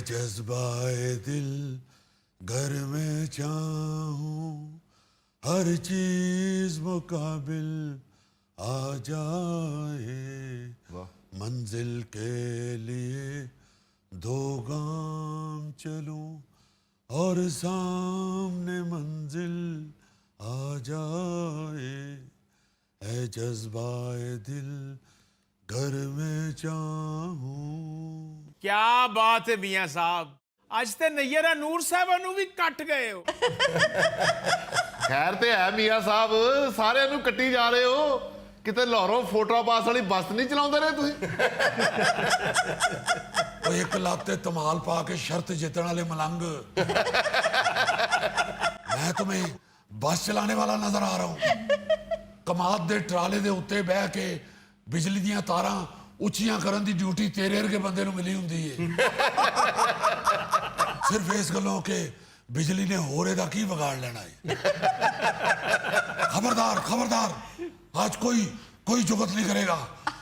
जज्बाए दिल घर में चाहूं हर चीज मुकाबिल आ जाए मंजिल के लिए दो गाम चलूं और सामने मंजिल आ जाए है जज्बाए दिल घर में चाहूं। क्या बात है मियां साहब, ਅੱਜ ਤੇ ਨਈਰਾ ਨੂਰ ਸਾਹਿਬਾ ਨੂੰ ਵੀ ਕੱਟ ਗਏ ਹੋ। खैर ते है मियाँ साहब, सारे नूं कट्टी जा रहे हो, किते लाहौरों फोटो पास वाली बस नहीं चलाते रहे तुसीं? एक लाते तमाल पा के शर्त जितने वाले मलंग मैं तुम्हें बस चलाने वाला नजर आ रहा हूं। कमाद दे ट्राले दे उत्ते बह के बिजली दियां तारां उच्चियां करन दी ड्यूटी तेरे वर्गे बंदे नूं मिली हुंदी है। सिर्फ इस गलों के बिजली ने होरे दा की बिगाड़ लेना है। खबरदार खबरदार, आज कोई जुगत नहीं करेगा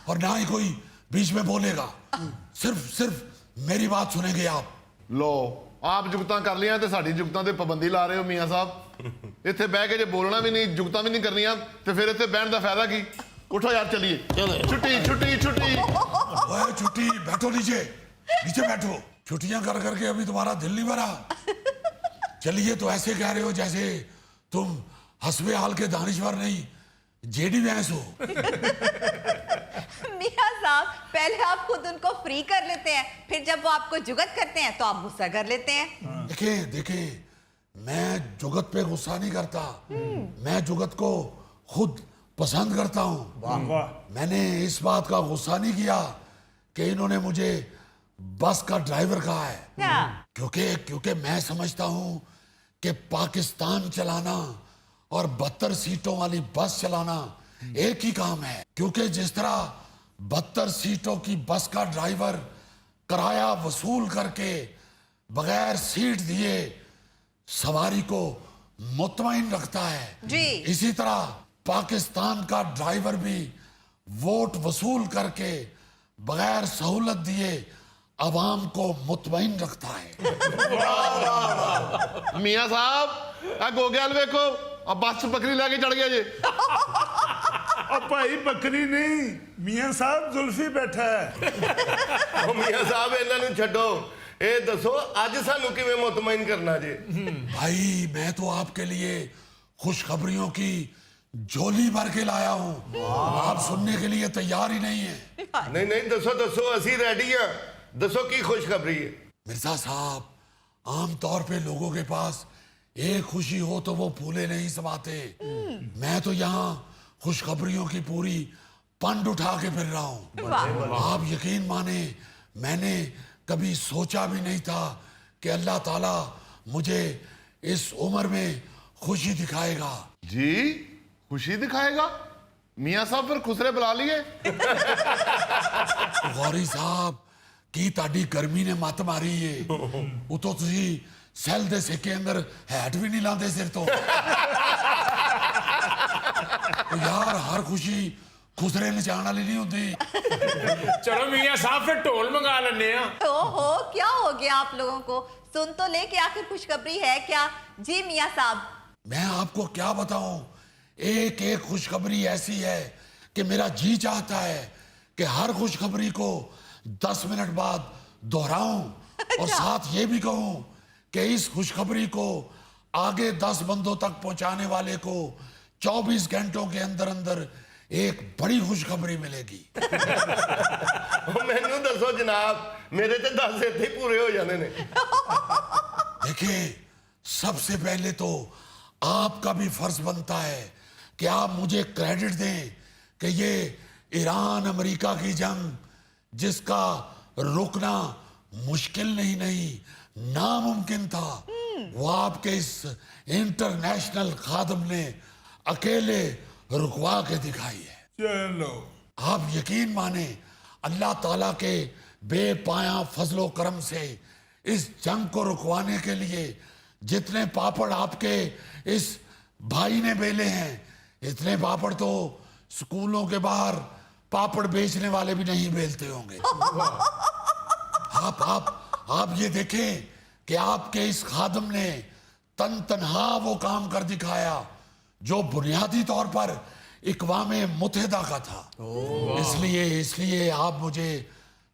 और ना ही कोई बीच में बोलेगा। सिर्फ मेरी बात सुनेंगे आप। लो आप जुगतां कर लिया ते साडी जुगतां ते पाबंदी ला रहे हो मियाँ साहब। इत्थे बह के जे बोलना भी नहीं, जुगतां भी नहीं करनियां ते फिर इत्थे बहन दा फायदा की? उठो यार चलिए, छुट्टी छुट्टी छुट्टी। ओए छुट्टी, बैठो नीचे बैठो। छुट्टियां कर करके अभी तुम्हारा दिल नहीं भरा? चलिए तो ऐसे कह रहे हो जैसे तुम हस्बे हाल के दानिश्वर नहीं जेडी भैंस हो। मियां साहब पहले आप खुद उनको फ्री कर लेते हैं, फिर जब वो आपको जुगत करते हैं तो आप गुस्सा कर लेते हैं। देखे मैं जुगत पे गुस्सा नहीं करता, मैं जुगत को खुद पसंद करता हूं। मैंने इस बात का गुस्सा नहीं किया कि इन्होंने मुझे बस का ड्राइवर कहा है, क्योंकि मैं समझता हूं कि पाकिस्तान चलाना और 72 सीटों वाली बस चलाना एक ही काम है। क्योंकि जिस तरह 72 सीटों की बस का ड्राइवर किराया वसूल करके बगैर सीट दिए सवारी को मुतमईन रखता है जी, इसी तरह पाकिस्तान का ड्राइवर भी वोट वसूल करके बगैर सहूलत दिए अवाम को मुतमईन रखता है। मियाँ साहब आ गोग्याल वेखो, अब बस बकरी लेके चढ़ गया जी। अब भाई बकरी नहीं, मियाँ साहब जुल्फी बैठा है। मियाँ साहब इन्हां नूं छड्डो, ये दसो अज सानू किवें मुतमईन करना जी? भाई मैं तो आपके लिए खुशखबरियों की झोली भर के लाया हूँ, आप सुनने के लिए तैयार ही नहीं है। नहीं नहीं दसो दसो, असी रेडी हाँ, दसो की खुशखबरी है? मिर्जा साहब, आमतौर पे लोगों के पास एक खुशी हो तो वो फूले नहीं समाते। मैं तो यहाँ खुशखबरियों की पूरी पंड उठा के फिर रहा हूँ। आप यकीन माने मैंने कभी सोचा भी नहीं था कि अल्लाह ताला मुझे इस उम्र में खुशी दिखाएगा। जी खुशी दिखाएगा? मियाँ साहब फिर खुसरे बुला लिए? गौरी साहब की ताड़ी गर्मी ने मत मारी है, वो तो तुसी सैल दे सिक्के अंदर हैट भी नहीं लाते सिर तो। यार हर खुशी खुसरे नचाण वाली नहीं होती। चलो मियां साहब फिर ढोल मंगा लेने हैं। ओहो क्या हो गया आप लोगों को? सुन तो ले कि आखिर खुशखबरी है क्या? जी मियां साहब। मैं आपको क्या बताऊं, एक एक खुशखबरी ऐसी है कि मेरा जी चाहता है कि हर खुशखबरी को 10 मिनट बाद दोहराऊं और साथ ये भी कहूं कि इस खुशखबरी को आगे 10 बंदों तक पहुंचाने वाले को 24 घंटों के अंदर अंदर एक बड़ी खुशखबरी मिलेगी। मैनू दसो जनाब, मेरे तो 10 इत्थे ही पूरे हो जाने ने। देखिए सबसे पहले तो आपका भी फर्ज बनता है कि आप मुझे क्रेडिट दें कि ये ईरान अमेरिका की जंग जिसका रुकना मुश्किल नहीं नामुमकिन था, वो आपके इस इंटरनेशनल खादम ने अकेले रुकवा के दिखाई है। चलो आप यकीन माने अल्लाह ताला के बेपाया फजलो करम से इस जंग को रुकवाने के लिए जितने पापड़ आपके इस भाई ने बेले हैं, इतने पापड़ तो स्कूलों के बाहर पापड़ बेचने वाले भी नहीं बेलते होंगे। आप ये देखें कि आपके इस खादम ने तन तनहा वो काम कर दिखाया जो बुनियादी तौर पर इकवाम मुत्तहिदा का था। इसलिए आप मुझे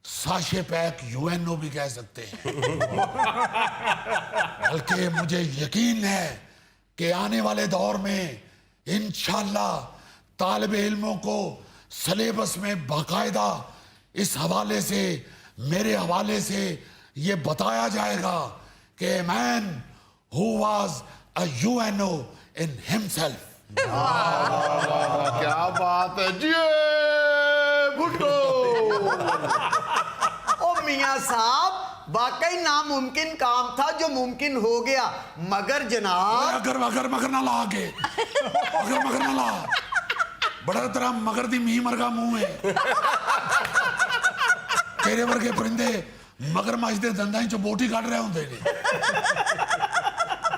साशे पैक यूएनओ भी कह सकते हैं। बल्कि मुझे यकीन है कि आने वाले दौर में इंशाअल्लाह तालिब इल्मों को सिलेबस में बाकायदा इस हवाले से, मेरे हवाले से ये बताया जाएगा कि a man who was a UNO in himself। क्या बात है जी भुट्टो। ओ मियां साहब, वाकई नामुमकिन काम था जो मुमकिन हो गया, मगर जनाब। मगर ना ला आगे, मगर ना ला, बड़ा तेरा मगर दी मी मरगा मुंह है। तेरे वर्गे परिंदे मगरमच्छ दे दंदां चों बोटी कढ रहे होंदे ने।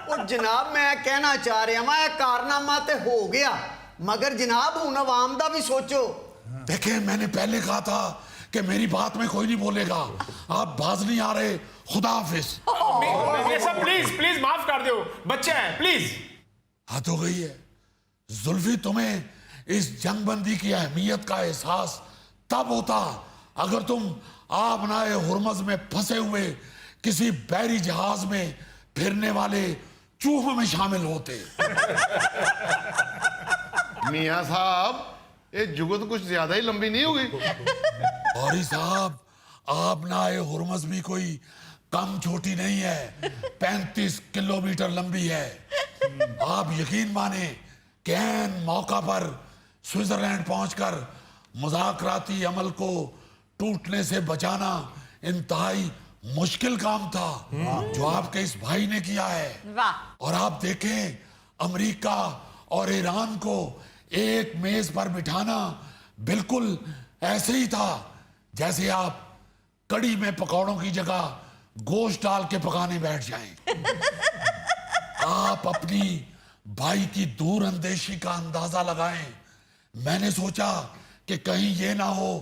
ओ जनाब, मैं कहना चाह रहा मैं कारनामा ते हो गया, मगर जनाब हुन अवाम दा भी सोचो। देखें, मैंने पहले कहा था कि मेरी बात में कोई नहीं बोलेगा। आप बाज नहीं आ रहे। खुदा हाफिज। प्लीज प्लीज माफ कर दो, बच्चे हैं, प्लीज। हद हो गई है। जुल्फी, तुम्हें इस जंगबंदी की अहमियत का एहसास तब होता अगर तुम आबनाए हुरमज में फंसे हुए किसी बैरी जहाज में फिरने वाले चूहों में शामिल होते। मियां साहब, ये जुगत कुछ ज्यादा ही लंबी नहीं होगी? और साहब, आबनाए हुरमज भी कोई कम छोटी नहीं है, 35 किलोमीटर लंबी है। आप यकीन माने कि ऐन मौका पर स्विट्जरलैंड पहुंचकर मुज़ाकराती अमल को टूटने से बचाना इंतहाई मुश्किल काम था जो आपके इस भाई ने किया है। वाह। और आप देखें, अमेरिका और ईरान को एक मेज पर बिठाना बिल्कुल ऐसे ही था जैसे आप कड़ी में पकौड़ों की जगह गोश्त डाल के पकाने बैठ जाएं। आप अपनी भाई की दूर अंदेशी का अंदाजा लगाएं। मैंने सोचा कि कहीं ये ना हो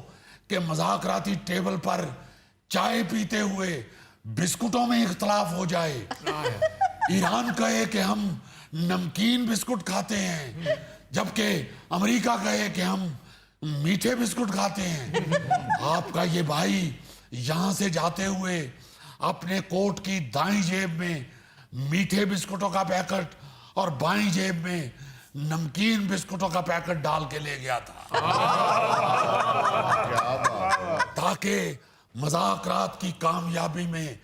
कि मुज़ाकराती टेबल पर चाय पीते हुए बिस्कुटों में इख्तलाफ हो जाए। ईरान कहे कि हम नमकीन बिस्कुट खाते हैं, जबकि अमेरिका कहे कि हम मीठे बिस्कुट खाते हैं। आपका ये भाई यहां से जाते हुए अपने कोट की दाईं जेब में मीठे बिस्कुटों का पैकेट और बाईं जेब में नमकीन बिस्कुटों का पैकेट डाल के ले गया था ताकि मुज़ाकरात की कामयाबी में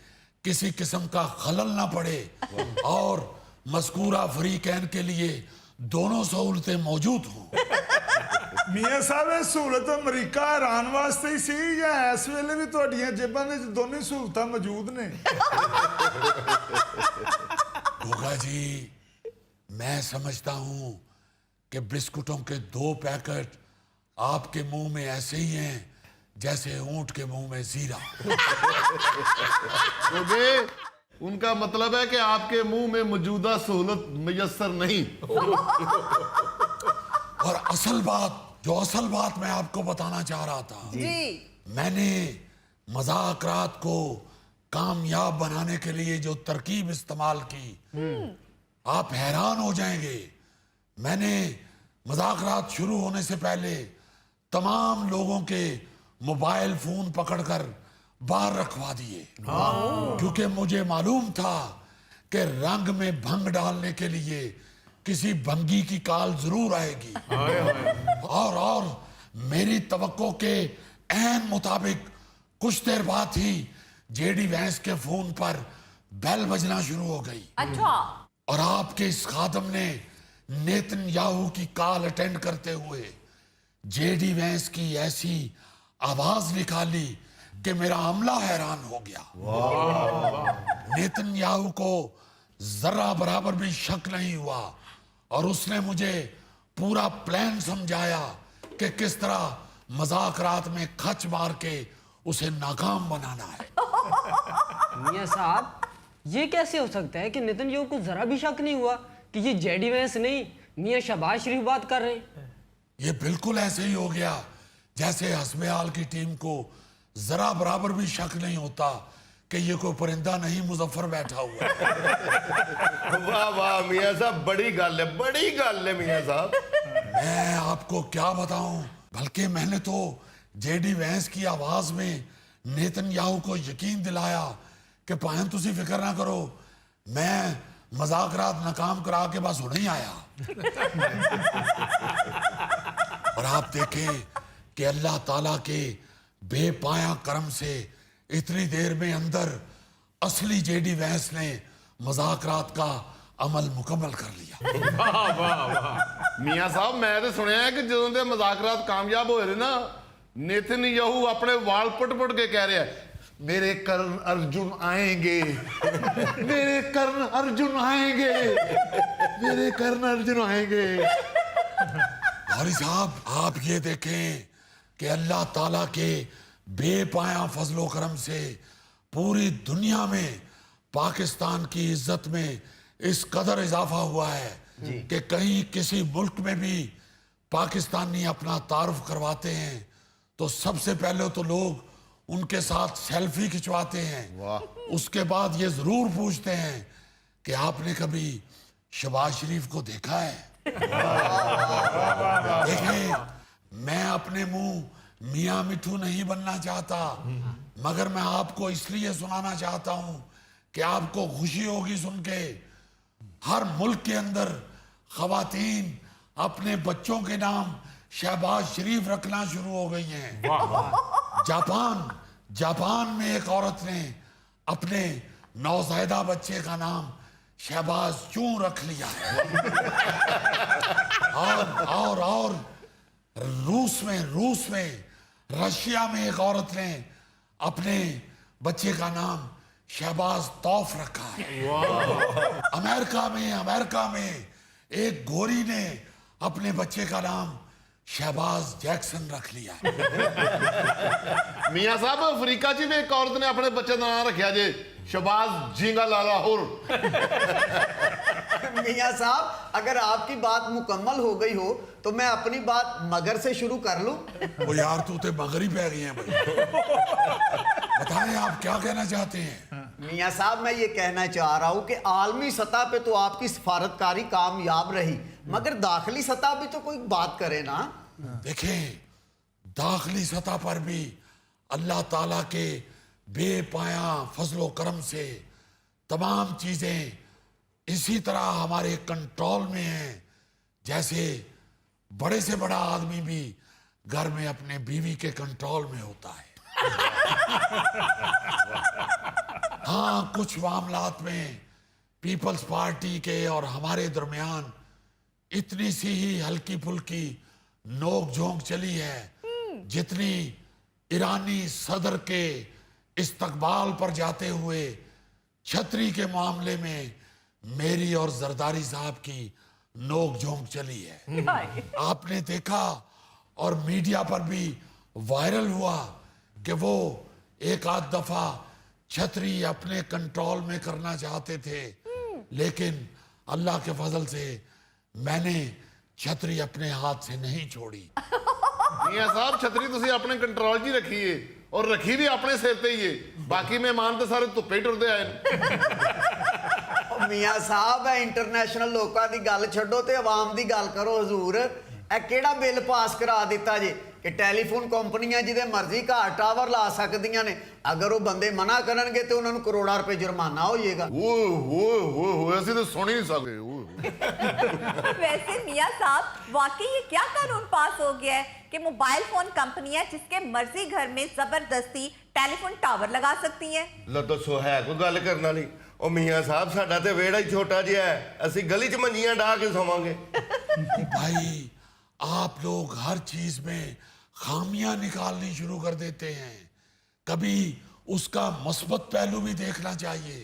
किसी किस्म का खलल ना पड़े और मज़कूरा फरीकैन के लिए दोनों सहूलतें मौजूद हों। मियां साहब, ये सहूलत अमरीका ईरान वास्ते ही सी या इस वेले भी तुहाडियां जेबां विच दोनों सहूलतां मौजूद ने? गोगा जी, मैं समझता हूं कि बिस्कुटों के 2 पैकेट आपके मुंह में ऐसे ही हैं जैसे ऊंट के मुंह में जीरा। क्योंकि उनका मतलब है कि आपके मुंह में मौजूदा सहूलत मुयस्सर नहीं। और असल बात मैं आपको बताना चाह रहा था। जी। मैंने मुज़ाकरात को कामयाब बनाने के लिए जो तरकीब इस्तेमाल की, आप हैरान हो जाएंगे। मैंने मुज़ाकरात शुरू होने से पहले तमाम लोगों के मोबाइल फोन पकड़कर बाहर रखवा दिए, क्योंकि मुझे मालूम था कि रंग में भंग डालने के लिए किसी भंगी की काल जरूर आएगी। और मेरी तवक्को के ऐन मुताबिक कुछ देर बाद ही जेडी वैंस के फोन पर बेल बजना शुरू हो गई। अच्छा। और आपके इस खादम ने नेतन्याहू की कॉल अटेंड करते हुए जेडी वैंस की ऐसी आवाज निकाली कि मेरा अमला हैरान हो गया। नेतन्याहू को जरा बराबर भी शक नहीं हुआ और उसने मुझे पूरा प्लान समझाया कि किस तरह मज़ाकरात में खच मार के उसे नाकाम बनाना है। मियां साहब, ये कैसे हो सकता है कि नेतन्याहू को जरा भी शक नहीं हुआ कि ये जेडी वैंस नहीं मियां शहबाज शरीफ बात कर रहे हैं? ये बिल्कुल ऐसे ही हो गया जैसे हस्बे हाल की टीम को जरा बराबर भी शक नहीं होता कि ये कोई परिंदा नहीं मुजफ्फर बैठा हुआ है। वाह वाह मियां साहब, बड़ी गल है मियां साहब। मैं आपको क्या बताऊं, बल्कि मैंने तो जेडी वैंस की आवाज में नेतन्याहू को यकीन दिलाया कि भाएं तुसी फिक्र ना करो, मैं मजाकरात नाकाम करा के बस हुणे ही आया। और आप देखें कि अल्लाह ताला के बेपाया करम से इतनी देर में अंदर असली जेडी वैंस ने मजाकरात का अमल मुकम्मल कर लिया। ਮੀਆਂ ਸਾਹਿਬ ਮੈਂ ਤੇ ਸੁਣਿਆ ਹੈ ਕਿ ਜਦੋਂ ਦੇ ਮਜ਼ਾਕਰਾਤ ਕਾਮਯਾਬ ਹੋਏ ਨੇ ਨਾ, नेतन्याहू अपने वाल पुट के कह रहे हैं मेरे कर्ण अर्जुन आएंगे, मेरे कर्ण अर्जुन आएंगे, मेरे कर्ण अर्जुन आएंगे। भाई साहब आप ये देखें कि अल्लाह ताला के बेपाया फजलो करम से पूरी दुनिया में पाकिस्तान की इज्जत में इस कदर इजाफा हुआ है कि कहीं किसी मुल्क में भी पाकिस्तानी अपना तारुफ करवाते हैं तो सबसे पहले तो लोग उनके साथ सेल्फी खिंचवाते हैं। उसके बाद ये जरूर पूछते हैं कि आपने कभी शहबाज शरीफ को देखा है? देखें, मैं अपने मुंह मियां मिठू नहीं बनना चाहता, मगर मैं आपको इसलिए सुनाना चाहता हूं कि आपको खुशी होगी सुन के, हर मुल्क के अंदर खवातीन अपने बच्चों के नाम शहबाज शरीफ रखना शुरू हो गई हैं। जापान में एक औरत ने अपने नौज़ायदा बच्चे का नाम शहबाज क्यों रख लिया है। और रूस में रशिया में एक औरत ने अपने बच्चे का नाम शहबाज तौफ रखा है। अमेरिका में एक गोरी ने अपने बच्चे का नाम शहबाज जैक्सन रख लिया है। ਮੀਆਂ ਸਾਹਿਬ अफ्रीका च भी एक औरत ने अपने बच्चे का नाम रखा जे शहबाज झींगा लाहौर। मियाँ साहब अगर आपकी बात मुकम्मल हो गई हो तो मैं अपनी बात मगर से शुरू कर लूं। वो यार तू तो मगर ही पै गई है भाई। बताएं आप क्या कहना चाहते हैं। मियाँ साहब मैं ये कहना चाह रहा हूँ कि आलमी सतह पे तो आपकी सफारतकारी कामयाब रही, मगर दाखिली सतह भी तो कोई बात करे ना। देखें, दाखिली सतह पर भी अल्लाह ताला के बेपाया फजलो करम से तमाम चीजें इसी तरह हमारे कंट्रोल में हैं, जैसे बड़े से बड़ा आदमी भी घर में अपने बीवी के कंट्रोल में होता है। हाँ, कुछ मामलात में पीपल्स पार्टी के और हमारे दरमियान इतनी सी ही हल्की फुल्की नोक झोंक चली है जितनी ईरानी सदर के इस्तकबाल पर जाते हुए छतरी के मामले में मेरी और जरदारी साहब की नोक झोंक चली है। आपने देखा और मीडिया पर भी वायरल हुआ कि वो एक आध दफा छतरी अपने कंट्रोल में करना चाहते थे, लेकिन अल्लाह के फजल से मैंने छतरी अपने हाथ से नहीं छोड़ी। मियां साहब छतरी तुसी अपने कंट्रोल 'ਚ ਹੀ रखी है और रखी भी अपने सिर ते ही है, बाकी मेहमान तो सारे धुप्पे ही टुरदे आए ने। मियाँ साहब है इंटरनेशनल लोगों की गल छड्डो ते अवाम की गल करो। हजूर ए केड़ा बिल पास करा दिता जे कि टेलीफोन कंपनियां जिदे मर्जी घर टावर ला सकदियां ने, अगर वो बंदे मना करनगे तो उन्होंने करोड़ों रुपए जुर्माना हो जाएगा। ऐसे तो सुन ही नहीं सकते। वैसे मियाँ साहब वाकई ये क्या कानून पास हो गया है कि मोबाइल फोन कंपनियां जिसके मर्जी घर में जबरदस्ती टेलीफोन टावर लगा सकती हैं। लो दसो है कोई गल करने वाली। ओ मियां साहब साडा ते वेड़ा ही छोटा जिहा है, असी गली च मंजियां ढा के सोवांगे। भाई आप लोग हर चीज में खामियां निकालनी शुरू कर देते हैं, कभी उसका मस्बत पहलू भी देखना चाहिए।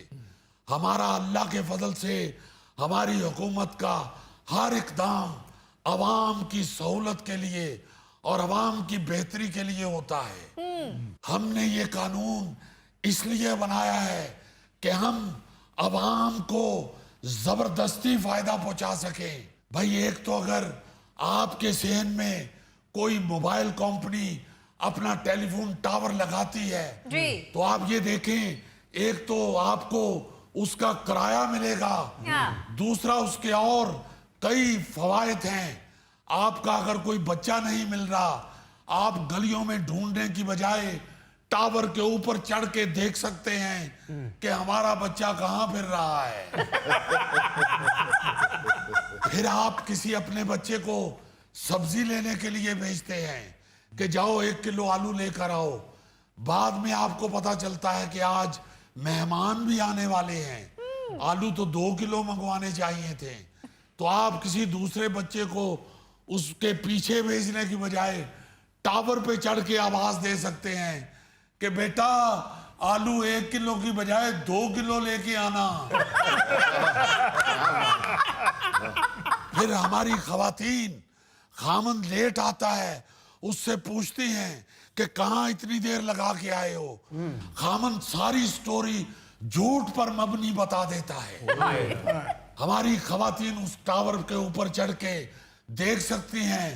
हमारा अल्लाह के फजल से हमारी हुकूमत का हर इकदाम अवाम की सहूलत के लिए और अवाम की बेहतरी के लिए होता है। हमने ये कानून इसलिए बनाया है कि हम अवाम को जबरदस्ती फायदा पहुंचा सके। भाई एक तो अगर आपके शहर में कोई मोबाइल कंपनी अपना टेलीफोन टावर लगाती है जी। तो आप ये देखें एक तो आपको उसका किराया मिलेगा, दूसरा उसके और कई फवायद हैं। आपका अगर कोई बच्चा नहीं मिल रहा, आप गलियों में ढूंढने की बजाय टावर के ऊपर चढ़ के देख सकते हैं कि हमारा बच्चा कहां फिर रहा है। फिर आप किसी अपने बच्चे को सब्जी लेने के लिए भेजते हैं कि जाओ 1 किलो आलू लेकर आओ। बाद में आपको पता चलता है कि आज मेहमान भी आने वाले हैं, आलू तो 2 किलो मंगवाने चाहिए थे। तो आप किसी दूसरे बच्चे को उसके पीछे भेजने की बजाय टावर पे चढ़ के आवाज दे सकते हैं कि बेटा आलू 1 किलो की बजाय 2 किलो लेके आना। फिर हमारी खवातीन, खामन लेट आता है, उससे पूछती हैं कि कहाँ इतनी देर लगा के आए हो। खामन सारी स्टोरी झूठ पर मबनी बता देता है। हमारी खवातीन उस टावर के ऊपर चढ़ के देख सकती हैं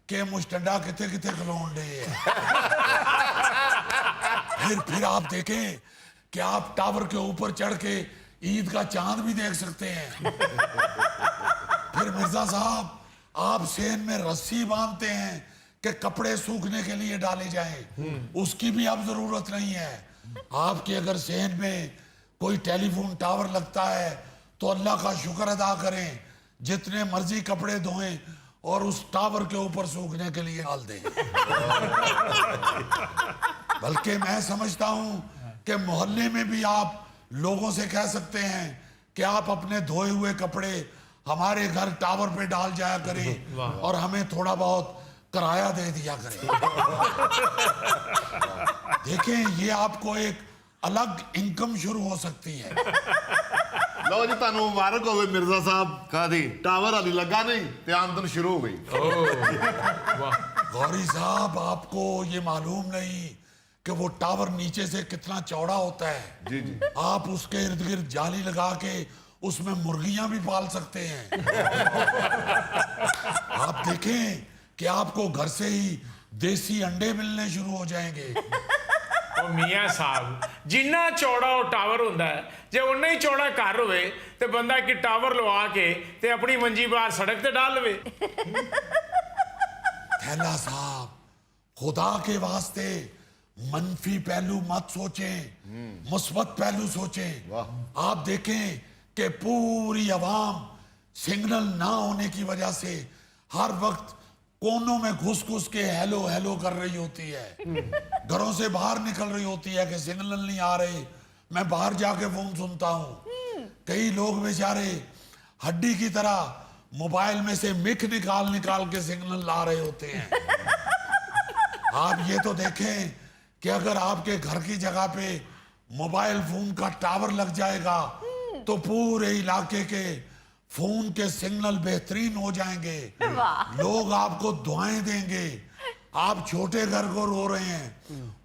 कि मुस्टंडा कितने कितने खिलौंडे हैं। फिर आप देखें कि आप टावर के ऊपर चढ़ के ईद का चांद भी देख सकते हैं। फिर मिर्जा साहब, आप सेन में रस्सी बांधते हैं कि कपड़े सूखने के लिए डाले जाएं, उसकी भी अब जरूरत नहीं है। आपके अगर सेन में कोई टेलीफोन टावर लगता है तो अल्लाह का शुक्र अदा करें, जितने मर्जी कपड़े धोएं और उस टावर के ऊपर सूखने के लिए डाल दें। बल्कि मैं समझता हूं कि मोहल्ले में भी आप लोगों से कह सकते हैं कि आप अपने धोए हुए कपड़े हमारे घर टावर पे डाल जाया करें और हमें थोड़ा बहुत किराया दे दिया करें। देखें, ये आपको एक अलग इनकम शुरू हो सकती है। ਲਓ ਜੀ, ਤੁਹਾਨੂੰ ਮੁਬਾਰਕ ਹੋਵੇ ਮਿਰਜ਼ਾ ਸਾਹਿਬ। कादी टावर हाली लगा नहीं ते आमदन शुरू हो गई। गौरी साहब, आपको ये मालूम नहीं कि वो टावर नीचे से कितना चौड़ा होता है। जी जी। आप उसके इर्द गिर्द जाली लगा के उसमें मुर्गियां भी पाल सकते हैं। आप देखें कि आपको घर से ही देसी अंडे मिलने शुरू हो जाएंगे। ਉਹ ਮੀਆਂ ਸਾਹਿਬ, ਜਿੰਨਾ ਚੌੜਾ ਉਹ ਟਾਵਰ ਹੁੰਦਾ ਹੈ, ਜੇ ਉਨਾ ਹੀ ਚੌੜਾ ਘਰ ਹੋਵੇ ਤੇ ਬੰਦਾ ਕਿ ਟਾਵਰ ਲਵਾ ਕੇ ਤੇ ਆਪਣੀ ਮੰਜੀ ਬਾਹਰ ਸੜਕ ਤੇ ਡਾਲ ਲਵੇ। थैला साहब, खुदा के वास्ते मनफी पहलू मत सोचें, मुस्बत पहलू सोचें। आप देखें कि पूरी अवाम सिग्नल ना होने की वजह से हर वक्त कोनों में घुस घुस के हेलो हेलो कर रही होती है, घरों से बाहर निकल रही होती है कि सिग्नल नहीं आ रहे। मैं बाहर जाके फोन सुनता हूँ, कई लोग बेचारे हड्डी की तरह मोबाइल में से मिख निकाल निकाल के सिग्नल ला रहे होते हैं। आप ये तो देखें कि अगर आपके घर की जगह पे मोबाइल फोन का टावर लग जाएगा तो पूरे इलाके के फोन के सिग्नल बेहतरीन हो जाएंगे, लोग आपको दुआएं देंगे। आप छोटे घर को रो रहे हैं,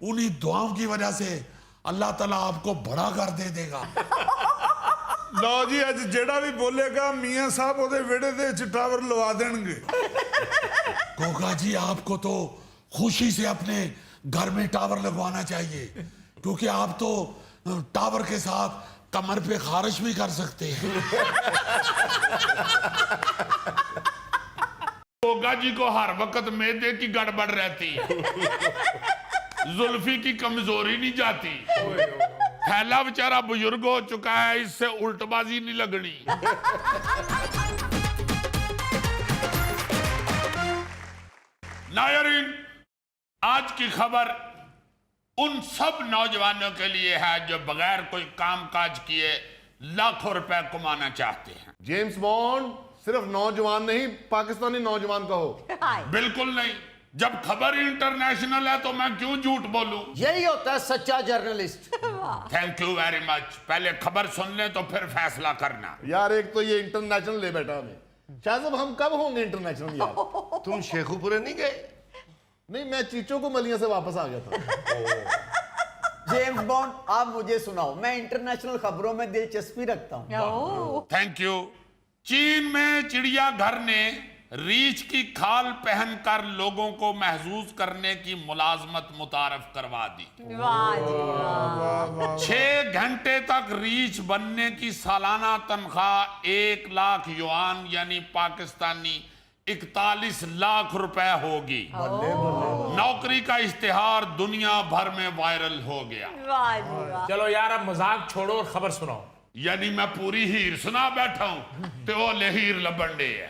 उन्हीं दुआओं की वजह से अल्लाह ताला आपको बड़ा घर दे देगा। ਲਓ ਜੀ, ਅੱਜ ਜਿਹੜਾ ਵੀ ਬੋਲੇਗਾ ਮੀਆਂ ਸਾਹਿਬ ਉਹਦੇ ਵਿਹੜੇ ਦੇ ਵਿੱਚ ਟਾਵਰ ਲਵਾ ਦੇਣਗੇ। कोका जी, आपको तो खुशी से अपने घर में टावर लगवाना चाहिए, क्योंकि आप तो टावर के साथ कमर पे खारिश भी कर सकते हैं। गोगा जी को हर वक्त मैदे की गड़बड़ रहती है, जुल्फी की कमजोरी नहीं जाती, थैला बेचारा बुजुर्ग हो चुका है, इससे उल्टबाजी नहीं लगनी। नायरीन, आज की खबर उन सब नौजवानों के लिए है जो बगैर कोई कामकाज किए लाखों रुपए कमाना चाहते हैं। जेम्स बॉन्ड सिर्फ नौजवान नहीं, पाकिस्तानी नौजवान कहो। बिल्कुल नहीं, जब खबर इंटरनेशनल है तो मैं क्यों झूठ बोलूं। यही होता है सच्चा journalist. Thank you very much. पहले खबर सुन ले तो फिर फैसला करना। यार, एक तो ये इंटरनेशनल ले बैठा हमें। शाह साहब, हम कब होंगे इंटरनेशनल यार? तुम शेखुपुरे नहीं गए? नहीं, मैं चीचों को मलिया से वापस आ गया था। जेम्स बॉन्ड, आप मुझे सुनाओ, मैं इंटरनेशनल खबरों में दिलचस्पी रखता हूँ। Thank you. चीन में चिड़ियाघर ने रीछ की खाल पहनकर लोगों को महसूस करने की मुलाजमत मुतारफ करवा दी। वाह जी वाह। 6 घंटे तक रीच बनने की सालाना तनख्वाह 1 लाख युआन यानी पाकिस्तानी 41 लाख रुपए होगी। नौकरी का इश्तिहार दुनिया भर में वायरल हो गया। वाह जी वाह। चलो यार अब मजाक छोड़ो और खबर सुनाओ। यानी मैं पूरी हीर सुना बैठा हूं तो वो ले हीर लबन डे है।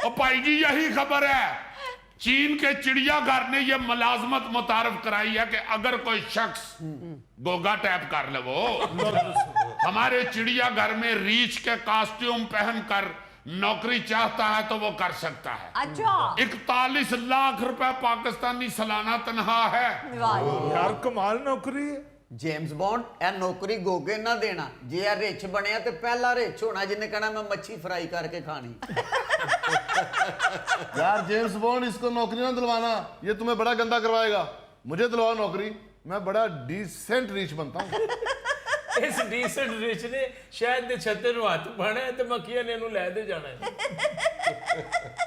और भाई जी यही खबर है, चीन के चिड़ियाघर ने यह मुलाजमत मुतारफ कराई है कि अगर कोई शख्स गोगा टैप कर ले वो हमारे चिड़ियाघर में रीछ के कॉस्ट्यूम पहनकर नौकरी चाहता है तो वो कर सकता है। अच्छा 41 लाख रुपए पाकिस्तानी सालाना तनख्वाह है। वाह जी। यार कमाल नौकरी है। जेम्स बॉन्ड ਇਹ ਨੌਕਰੀ ਗੋਗੇ ਨਾ ਦੇਣਾ ਜੇ ਇਹ ਰਿਚ ਬਣਿਆ ਤੇ ਪਹਿਲਾ ਰਿਚ ਹੋਣਾ ਜਿਹਨੇ ਕਹਿਣਾ मैं मच्छी फ्राई करके खानी। यार जेम्स बॉन्ड इसको नौकरी ना दिलवाना, ये तुम्हें बड़ा गंदा करवाएगा। मुझे दिलवाओ नौकरी, मैं बड़ा डिसेंट रीच बनता हूँ। इस डिसेंट रिच ने शायद दे छत्ते ਨੂੰ ਹੱਥ ਪਾਣਾ ਹੈ ਤੇ ਮੱਖੀਆਂ ਨੇ ਇਹਨੂੰ ਲੈ ਦੇ ਜਾਣਾ ਹੈ।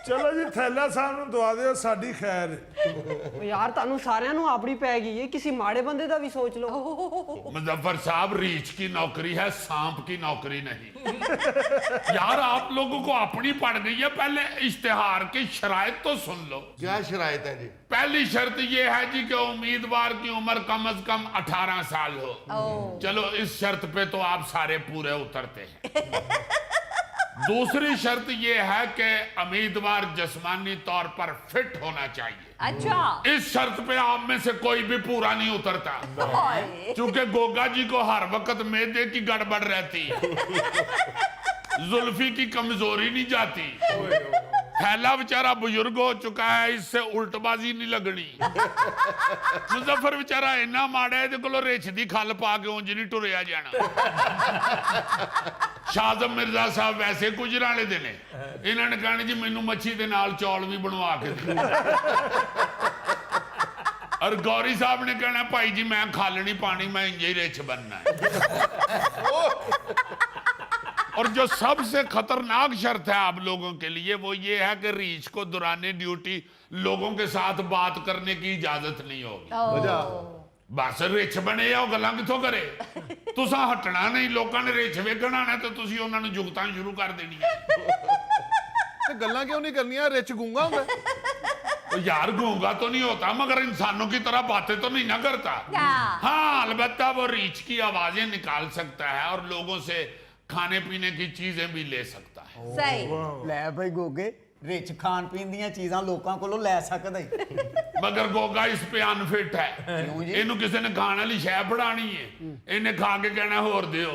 ਚਲੋ ਜੀ ਥੈਲਾ ਸਾਹਿਬ ਨੂੰ ਦਵਾ ਦਿਓ, ਸਾਡੀ ਖੈਰ। ਉਹ ਯਾਰ ਤੁਹਾਨੂੰ ਸਾਰਿਆਂ ਨੂੰ ਆਪਣੀ ਪੈ ਗਈ ਹੈ, ਕਿਸੇ ਮਾੜੇ ਬੰਦੇ ਦਾ ਵੀ ਸੋਚ ਲਓ। मुजफ्फर साहब रीच की नौकरी है, सांप की नौकरी नहीं। यार आप लोगों को अपनी पड़ गई है, पहले इश्तिहार की शराइत तो सुन लो। क्या शराइत है जी? पहली शर्त यह है जी कि उम्मीदवार की उम्र कम से कम 18 साल हो। चलो इस शर्त पे तो आप सारे पूरे उतरते हैं। दूसरी शर्त यह है कि उम्मीदवार जिस्मानी तौर पर फिट होना चाहिए। अच्छा इस शर्त पे आप में से कोई भी पूरा नहीं उतरता, क्योंकि गोगा जी को हर वक्त मैदे की गड़बड़ रहती है, जुल्फी की कमजोरी नहीं जाती, थैला बेचारा बुजुर्ग हो चुका है, इससे उल्टबाजी नहीं लगनी। मुजफ्फर बेचारा इन्ना माड़ा है को रिछ दी खल पा के उंज नहीं टुरिया जाना। शाहजम मिर्जा साहब वैसे गुजराने दे ने, इन्होंने कहना जी मैनू मच्छी दे नाल चौल भी बनवा के दे। और गौरी साहब ने कहना भाई जी मैं खल नहीं पानी, मैं इंज ही रिछ बनना है। और जो सबसे खतरनाक शर्त है आप लोगों के लिए वो ये है कि रीछ को दौरान ड्यूटी लोगों के साथ बात करने की इजाजत नहीं होगी। बस रिछ बने आओ गल्लां किथों करे, तुसा हटना नहीं, लोगों ने रिछ वेखण आना तो तुसी उन्हां नूं जुगतां शुरू कर देनी है। ते गल्लां क्यों नहीं करनियां? रिच गूंगा होंदा है। तो यार गूंगा तो नहीं होता मगर इंसानों की तरह बातें तो नहीं ना करता। हाँ अलबत्ता वो रीछ की आवाजें निकाल सकता है और लोगों से खाने पीने की चीजें भी ले सकता है। सही ਲੈ ਭਾਈ ਗੋਗੇ ਰਿਚ ਖਾਣ ਪੀਣ ਦੀਆਂ ਚੀਜ਼ਾਂ ਲੋਕਾਂ ਕੋਲੋਂ ਲੈ ਸਕਦਾ ਹੈ। मगर गोगा इस पे अनफिट है, क्यों जी? इनू किसी ने खाने वाली शह फड़ानी है, इन्हें खा के कहना होर दियो।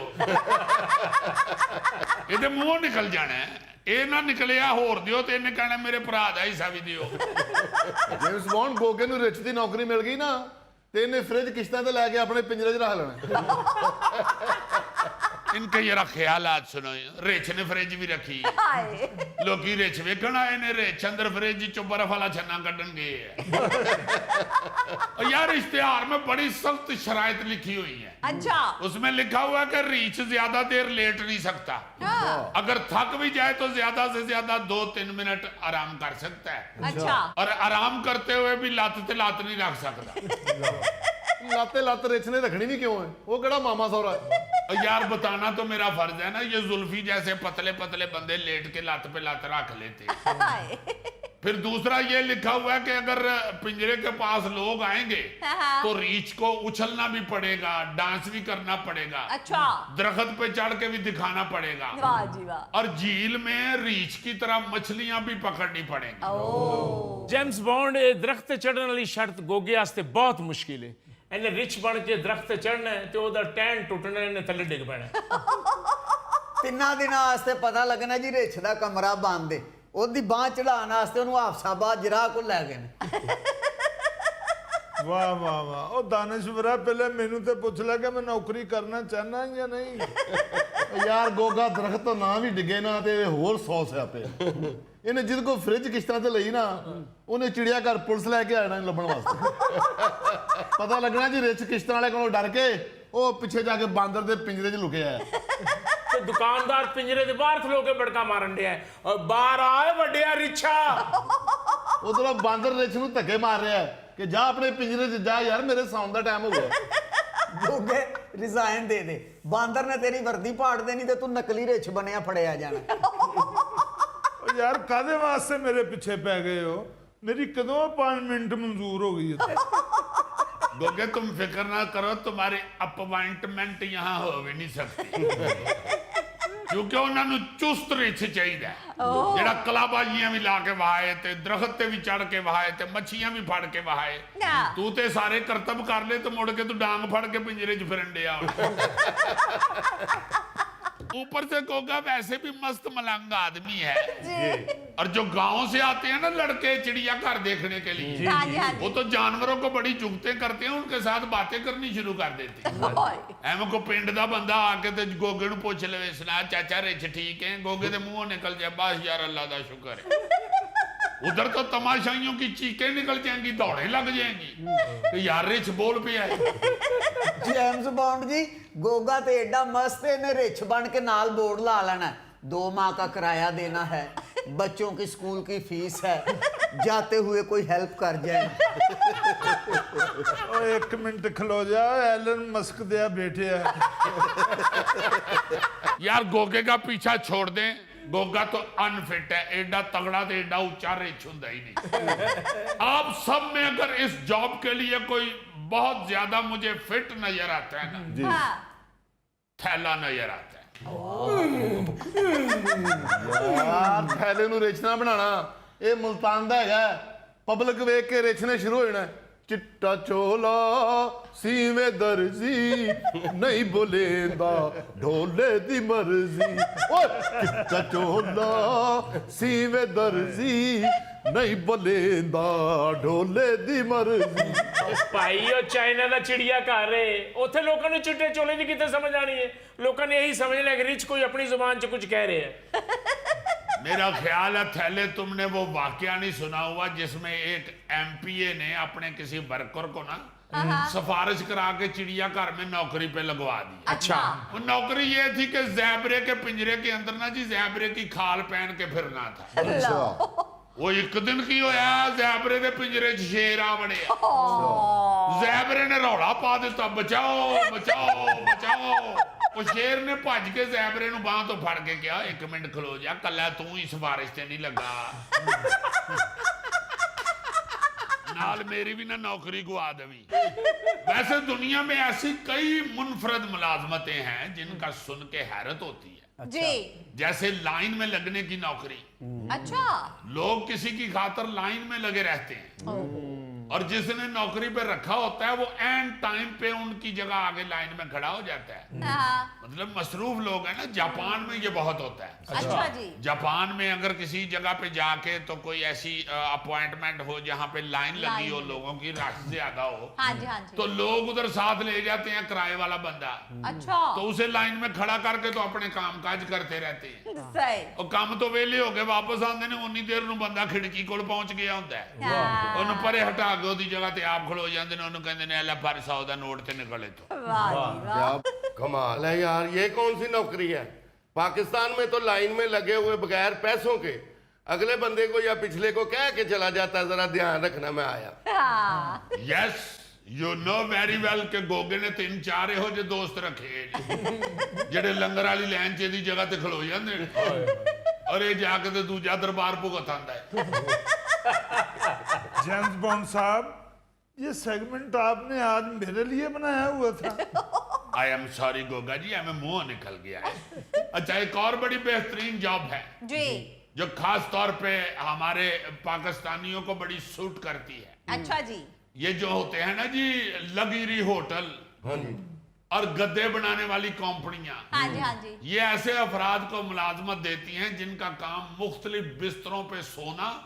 ये मुंहों निकल जाना है, ये ना निकलिया होर दियो तो इन्हें कहना मेरे भरा दा हिस्सा भी दियो। जेम्स बॉन्ड गोगे ਨੂੰ ਰਿਚ ਦੀ ਨੌਕਰੀ ਮਿਲ ਗਈ ਨਾ ਤੇ ਇਹਨੇ ਫ੍ਰਿਜ ਕਿਸ਼ਤਾਂ ਤੇ ਲੈ ਕੇ ਆਪਣੇ ਪਿੰਜਰੇ 'ਚ ਰੱਖ ਲੈਣਾ। इनके जरा ख्यालात सुनो, रिच ने फ्रिज भी रखी है, हाय लोकी रिच वेखण आए ने, रिच अंदर फ्रिज चो बर्फ वाला छन्ना कड्ढन गए है। और यार इश्तिहार में बड़ी सख्त शराइत लिखी हुई है। अच्छा उसमें लिखा हुआ है कि रीच ज्यादा देर लेट नहीं सकता, अगर थक भी जाए तो ज्यादा से ज्यादा 2-3 मिनट आराम कर सकता है। अच्छा और आराम करते हुए भी लत ते लत नहीं रख सकता। ਲਾਤੇ ਲੱਤ ਰਿਚ ਨੇ ਰੱਖਣੀ ਵੀ ਕਿਉਂ ਹੈ? ਉਹ ਕਿਹੜਾ ਮਾਮਾ ਸੌਰਾ ਹੈ? और यार बताना तो मेरा फर्ज है ना, ये जुल्फी जैसे पतले पतले बंदे लेट के लत पे लत रख लेते हैं। हाय फिर दूसरा ये लिखा हुआ है कि अगर पिंजरे के पास लोग आएंगे तो रीछ को उछलना भी पड़ेगा, डांस भी करना पड़ेगा, अच्छा दरख्त पे चढ़ के भी दिखाना पड़ेगा, वाह जी वाह। और झील में रीछ की तरह मछलियां भी पकड़नी पड़ेंगी। जेम्स बॉन्ड ਇਹ ਦਰਖਤ ਤੇ ਚੜਨ ਵਾਲੀ ਸ਼ਰਤ ਗੋਗੇ ਵਾਸਤੇ ਬਹੁਤ ਮੁਸ਼ਕਿਲ ਹੈ। ਇਹਨੇ ਰਿਚ ਬਣ ਕੇ ਦਰਖਤ ਤੇ ਚੜਨਾ ਹੈ ਤੇ ਉਹਦਾ ਟੈਨ ਟੁੱਟਣਾ, ਇਹਨੇ ਥੱਲੇ ਡਿੱਗ ਪੈਣਾ। ਤਿੰਨਾਂ ਦਿਨਾਂ ਵਾਸਤੇ ਪਤਾ ਲੱਗਣਾ ਜੀ ਰਿਚ ਦਾ ਕਮਰਾ ਬੰਦ ਏ, ਉਹਦੀ ਬਾਹ ਚੜਾਉਣ ਵਾਸਤੇ ਉਹਨੂੰ ਹਾਫਸਾਬਾਦ ਜਰਾ ਕੋ ਲੈ ਗਏ ਨੇ। ਵਾਹ ਵਾਹ ਵਾਹ। ਉਹ ਦਾਨਿਸ਼ਵਰਾ ਪਹਿਲੇ ਮੈਨੂੰ ਤੇ ਪੁੱਛ ਲੈ ਕਿ ਮੈਂ ਨੌਕਰੀ ਕਰਨਾ ਚਾਹਨਾ ਜਾਂ ਨਹੀਂ। ਯਾਰ ਗੋਗਾ ਦਰਖਤ ਤੋਂ ਨਾ ਵੀ ਡਿੱਗੇ ਨਾ ਤੇ ਹੋਰ 100 ਸਿਆਪੇ। ਇਹਨੇ ਜਿਹਦੇ ਕੋ ਫ੍ਰਿਜ ਕਿਸ਼ਤਾਂ ਤੇ ਲਈ ਨਾ ਉਹਨੇ ਚਿੜੀਆ ਘਰ ਪੁਲਿਸ ਲੈ ਕੇ ਆਣਾ ਲੱਭਣ ਵਾਸਤੇ। ਪਤਾ ਲੱਗਣਾ ਜੀ ਰਿਚ ਕਿਸ਼ਤਾਂ ਵਾਲੇ ਕੋਲੋਂ ਡਰ ਕੇ ਉਹ ਪਿੱਛੇ ਜਾ ਕੇ ਬਾਂਦਰ ਦੇ ਪਿੰਜਰੇ 'ਚ ਲੁਕਿਆ ਹੈ। ਤੇ ਦੁਕਾਨਦਾਰ ਪਿੰਜਰੇ ਦੇ ਬਾਹਰ ਖਲੋ ਕੇ ਬੜਕਾ ਮਾਰਨ ਡਿਆ ਹੈ, ਔਰ ਬਾਹਰ ਆਏ ਵੱਡਿਆ ਰਿਛਾ। ਉਧਰੋਂ ਬਾਂਦਰ ਰਿਚ ਨੂੰ ਧੱਕੇ ਮਾਰ ਰਿਹਾ ਹੈ ਕਿ ਜਾ ਆਪਣੇ ਪਿੰਜਰੇ 'ਚ ਜਾ ਯਾਰ, ਮੇਰੇ ਸੌਣ ਦਾ ਟਾਈਮ ਹੋ ਗਿਆ। ਗੋਗੇ ਰਿਜ਼ਾਈਨ ਦੇ ਦੇ। ਬਾਂਦਰ ਨੇ ਤੇਰੀ ਵਰਦੀ ਪਾੜ ਦੇਣੀ ਤੇ ਤੂੰ ਨਕਲੀ ਰਿੱਛ ਬਣਿਆ ਫੜਿਆ ਜਾਣਾ। ਉਹ ਯਾਰ ਕਾਦੇ ਵਾਸਤੇ ਮੇਰੇ ਪਿੱਛੇ ਪੈ ਗਏ ਹੋ? मेरी कदों अपॉइंटमेंट मंजूर हो गई है। गोगे तुम फिक्र ना करो, तुम्हारी अपॉइंटमेंट यहाँ हो भी नहीं सकती क्योंकि उन्होंने चुस्त रिछ चाहिए जेड़ा कलाबाजियां भी ला के वहाए ते दरख्त ते भी चढ़ के वहाए ते मच्छियां भी फड़ के वहाए। तू ते सारे करतब कर ले तो मुड़ के तू डांग फड़ के पिंजरे च फिरन डिया। ऊपर से गोगा वैसे भी मस्त मलंग आदमी है और जो गांव से आते हैं ना लड़के चिड़िया घर देखने के लिए वो तो जानवरों को बड़ी जुगतें करते हैं, उनके साथ बातें करनी शुरू कर देते हैं। एवं को पिंड दा बंदा आके ते गोगे नूं पुछ लवे सुना चाचा रिछ ठीक है, गोगे दे मुंहों निकल जाए बस यार अल्लाह दा शुक्र है। उधर तो तमाशाइयों की चीखें निकल जाएंगी, दौड़े लग जाएंगी कि यार रिछ बोल पे है। जेम्स बॉन्ड जी गोगा तो एडा मस्त है, इन्हें रिछ बन के नाल बोर्ड ला लेना, 2 माह का किराया देना है, बच्चों की स्कूल की फीस है, जाते हुए कोई हेल्प कर जाए। ओ 1 मिनट खलो जा, एलन मस्क दिया बेटे है। यार गोगे का पीछा छोड़ दें, गोगा तो अनफिट है, एडा तगड़ा तो एडा ऊंचा रिछ हुंदा ही नहीं। आप सब में अगर इस जॉब के लिए कोई बहुत ज्यादा मुझे फिट नजर आता है ना, थैला नजर आता है। यार थैले नूं रिछ ना बनाना, ये मुल्तान दा हैगा, पब्लिक वेख के रिछने शुरू हो जाना। चिट्टा चोला सीवे दर्जी नहीं बोलेंदा ढोले दी मर्जी। ओए चिट्टा चोला सीवे दर्जी नहीं बोलेंदा ढोले दी मर्जी। भाई ओ चाइना दा चिड़िया घर है, उत्थे लोकां नूं चिट्टे चोले दी किते समझ आनी है? लोकां ने यही समझ लिया कि रिच कोई अपनी जुबान च कुछ कह रहे हैं। मेरा ख्याल है थैले तुमने वो वाकया नहीं सुना हुआ जिसमें एक एमपीए ने अपने किसी वर्कर को ना सिफारिश करा के चिड़िया घर में नौकरी पे लगवा दी। अच्छा, वो नौकरी ये थी कि ज़ेबरे के पिंजरे के अंदर ना जी ज़ेबरे की खाल पहन के फिरना था। वो एक दिन की होया ज़ेबरे के पिंजरे च शेर आ बड़े, ज़ेबरे ने रौला पा दिता बचाओ बचाओ बचाओ। वो शेर ने भज के ज़ेबरे नूं बांह तो फड़ के कहा 1 मिनट खलो जा, कल्ला तू ही सिफारिश ते नहीं लगा, नाल मेरी भी ना नौकरी गुआ देवी। वैसे दुनिया में ऐसी कई मुनफरद मुलाजमतें हैं जिनका सुन के हैरत होती है। जी जैसे लाइन में लगने की नौकरी। अच्छा, लोग किसी की खातर लाइन में लगे रहते हैं और जिसने नौकरी पे रखा होता है वो एंड टाइम पे उनकी जगह आगे लाइन में खड़ा हो जाता है। मतलब मसरूफ लोग हैं ना, जापान में ये बहुत होता है। अच्छा जी। जापान में अगर किसी जगह पे जाके तो कोई ऐसी अपॉइंटमेंट हो जहाँ पे लाइन लगी हो, लोगों की रश ज्यादा हो, हाँ जी हाँ जी। तो लोग उधर साथ ले जाते हैं किराए वाला बंदा। अच्छा, तो उसे लाइन में खड़ा करके तो अपने काम काज करते रहते हैं। सही। और काम तो वेले हो गए वापस आते ने, उन्नी देर नूं बंदा खिड़की कोल पहुंच गया होंदा है, हाँ। ਉਹਨੂੰ ਪਰੇ ਹਟਾ ਕੇ ਉਹਦੀ ਜਗ੍ਹਾ ਤੇ ਆਪ ਖਲੋ ਜਾਂਦੇ ਨੇ, ਉਹਨੂੰ ਕਹਿੰਦੇ ਨੇ ਲੈ ਪਰ 100 ਦਾ ਨੋਟ ਤੇ ਨਿਕਲੇ ਤੋਂ। वाह जी वाह। क्या कमाल है यार, ये कौन सी नौकरी है? पाकिस्तान में तो लाइन में लगे हुए बगैर पैसों के अगले बंदे को या पिछले को कह के चला जाता है जरा ध्यान रखना मैं आया। हाँ। Yes you know very well कि गोगे ने 3-4 ਇਹੋ ਜਿਹੇ ਦੋਸਤ ਰੱਖੇ ਜਿਹੜੇ ਲੰਗਰ ਵਾਲੀ ਲਾਈਨ 'ਚ ਇਹਦੀ ਜਗ੍ਹਾ ਤੇ ਖਲੋ ਜਾਂਦੇ ਨੇ ਔਰ ਇਹ ਜਾ ਕੇ ਤੇ ਦੂਜਾ ਦਰਬਾਰ ਭੁਗਤ ਆਂਦਾ ਹੈ। जेम्स बॉन्ड साहब, ये सेगमेंट आपने आज मेरे लिए बनाया हुआ था। I am sorry Goga ji, हमें मुंह निकल गया है। अच्छा, एक और बड़ी बेहतरीन जॉब है जी। जो खास तौर पे हमारे पाकिस्तानियों को बड़ी सूट करती है। अच्छा जी। ये जो होते हैं ना जी लग्जरी होटल और गद्दे बनाने वाली कंपनियां, हाँ जी हाँ जी। ये ऐसे अफराद को मुलाजमत देती हैं जिनका काम मुख्तलिफ बिस्तरों पे सोना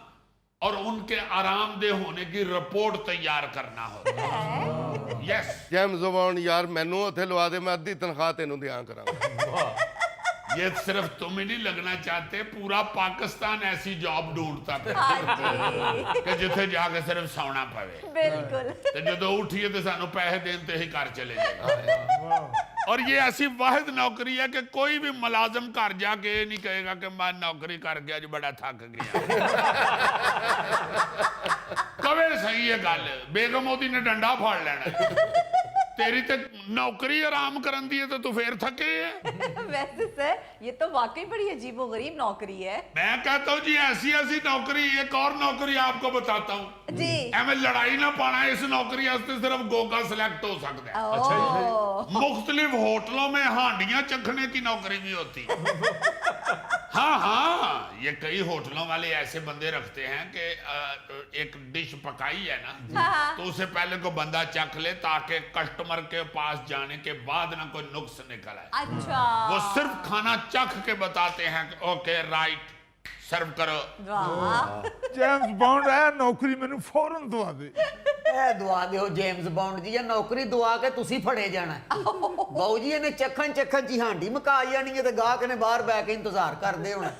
और उनके आरामदेह होने की रिपोर्ट तैयार करना होता है। यस, जेम्स बॉन्ड यार मैनू उत्थे लवा दे, मैं अद्धी तनख्वाह तेनू दिया करांगा। ये सिर्फ तुम ही नहीं लगना चाहते, पूरा पाकिस्तान ऐसी जॉब ढूंढता है हाँ जी। कि जिथे जाके सिर्फ सौना पवे बिल्कुल। ते जदों उठिए तो सानू पैसे देन ते ही घर चले जाए। और ये ऐसी वाहिद नौकरी है कि कोई भी मुलाजम घर जाके ये नहीं कहेगा कि मैं नौकरी करके अज बड़ा थक गया। कवे सही है गल, बेगम ओदी ने डंडा फाड़ लेना तेरी तो नौकरी आराम करन दी है तो तू फिर थके है। वैसे सर ये तो वाकई बड़ी अजीबोगरीब नौकरी है। मैं कहता हूँ जी ऐसी ऐसी नौकरी, एक और नौकरी आपको बताता हूँ जी। एवं लड़ाई ना पाना, इस नौकरी वास्ते सिर्फ गोगा सिलेक्ट हो सकता है। ओह। मुख्तलिफ होटलों में हांडियां चखने की नौकरी भी होती है। हाँ हाँ, ये कई होटलों वाले ऐसे बंदे रखते हैं कि एक डिश पकाई है ना तो उसे पहले को बंदा चख ले ताकि कस्टमर के पास जाने के बाद ना कोई नुक्स निकल आए। अच्छा। वो सिर्फ खाना चख के बताते हैं कि ओके राइट सर्व करो। वाह। ਜੇਮਸ ਬੌਂਡ ਹੈ ਨੌਕਰੀ ਮੈਨੂੰ ਫੌਰਨ ਦਵਾ ਦੇ। ਇਹ ਦਵਾ ਦਿਓ ਜੇਮਸ ਬੌਂਡ ਜੀ, ਇਹ ਨੌਕਰੀ ਦਵਾ ਕੇ ਤੁਸੀਂ ਫੜੇ ਜਾਣਾ ਬਾਊ ਜੀ। ਇਹਨੇ ਚੱਖਣ ਚ ਹੀ ਹਾਂਡੀ ਮੁਕਾ ਜਾਣੀ ਹੈ ਤੇ ਗਾਹਕ ਨੇ ਬਾਹਰ ਬੈ ਕੇ ਇੰਤਜ਼ਾਰ ਕਰਦੇ ਹੋਣਾ।